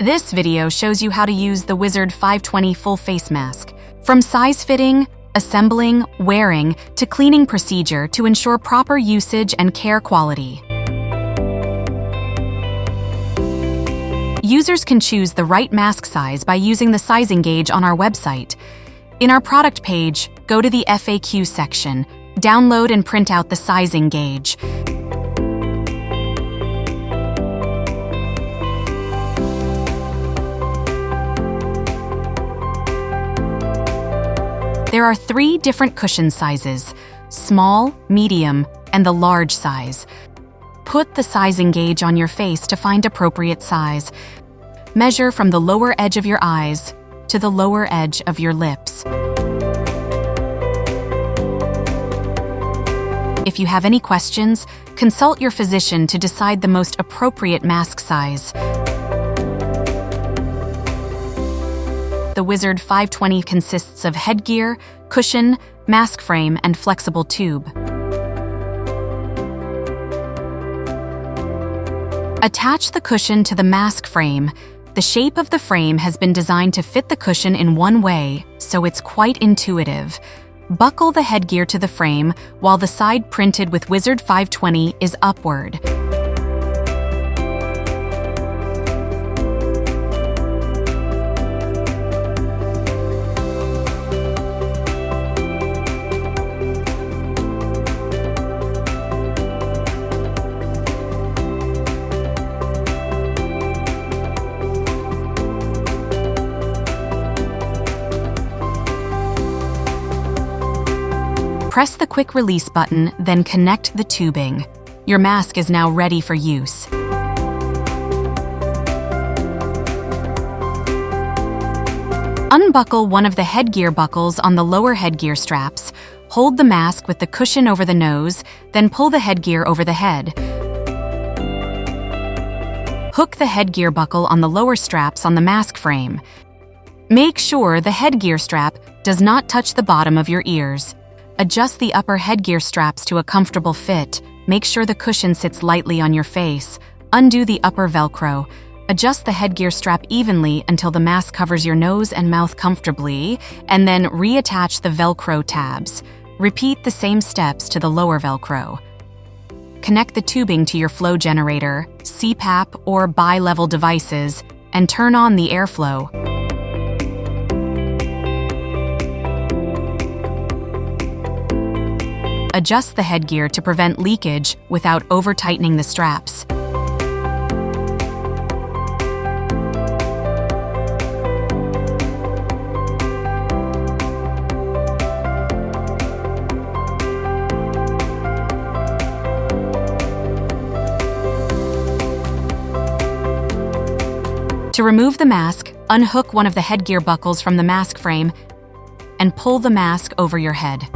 This video shows you how to use the WiZARD 520 full face mask. From size fitting, assembling, wearing, to cleaning procedure to ensure proper usage and care quality. Users can choose the right mask size by using the sizing gauge on our website. In our product page, go to the FAQ section, download and print out the sizing gauge. There are 3 different cushion sizes: small, medium, and the large size. Put the sizing gauge on your face to find appropriate size. Measure from the lower edge of your eyes to the lower edge of your lips. If you have any questions, consult your physician to decide the most appropriate mask size. The WiZARD 520 consists of headgear, cushion, mask frame, and flexible tube. Attach the cushion to the mask frame. The shape of the frame has been designed to fit the cushion in one way, so it's quite intuitive. Buckle the headgear to the frame while the side printed with WiZARD 520 is upward. Press the quick release button, then connect the tubing. Your mask is now ready for use. Unbuckle one of the headgear buckles on the lower headgear straps. Hold the mask with the cushion over the nose, then pull the headgear over the head. Hook the headgear buckle on the lower straps on the mask frame. Make sure the headgear strap does not touch the bottom of your ears. Adjust the upper headgear straps to a comfortable fit. Make sure the cushion sits lightly on your face. Undo the upper Velcro. Adjust the headgear strap evenly until the mask covers your nose and mouth comfortably, and then reattach the Velcro tabs. Repeat the same steps to the lower Velcro. Connect the tubing to your flow generator, CPAP, or bi-level devices, and turn on the airflow. Adjust the headgear to prevent leakage without over-tightening the straps. To remove the mask, unhook one of the headgear buckles from the mask frame and pull the mask over your head.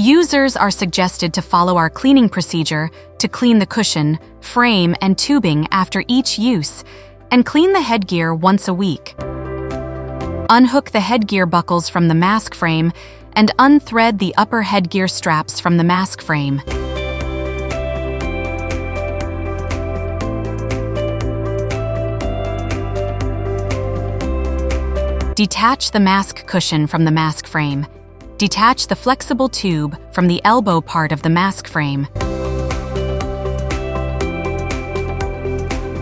Users are suggested to follow our cleaning procedure to clean the cushion, frame, and tubing after each use, and clean the headgear once a week. Unhook the headgear buckles from the mask frame and unthread the upper headgear straps from the mask frame. Detach the mask cushion from the mask frame. Detach the flexible tube from the elbow part of the mask frame.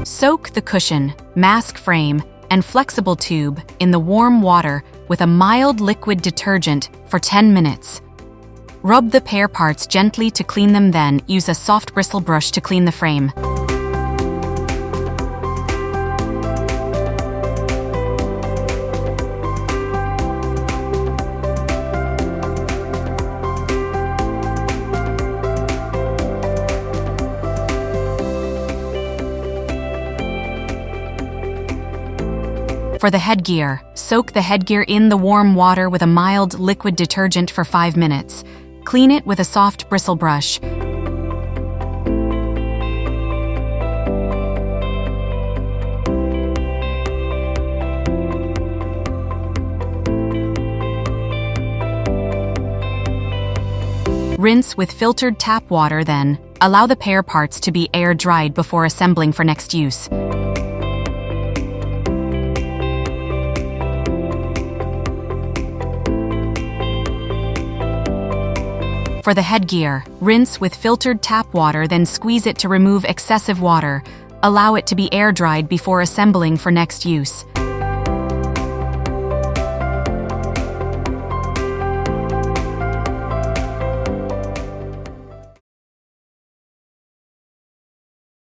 Soak the cushion, mask frame, and flexible tube in the warm water with a mild liquid detergent for 10 minutes. Rub the pair parts gently to clean them, then use a soft bristle brush to clean the frame. For the headgear, soak the headgear in the warm water with a mild liquid detergent for 5 minutes. Clean it with a soft bristle brush. Rinse with filtered tap water, then Allow the pair parts to be air-dried before assembling for next use. For the headgear, rinse with filtered tap water, then squeeze it to remove excessive water. Allow it to be air-dried before assembling for next use.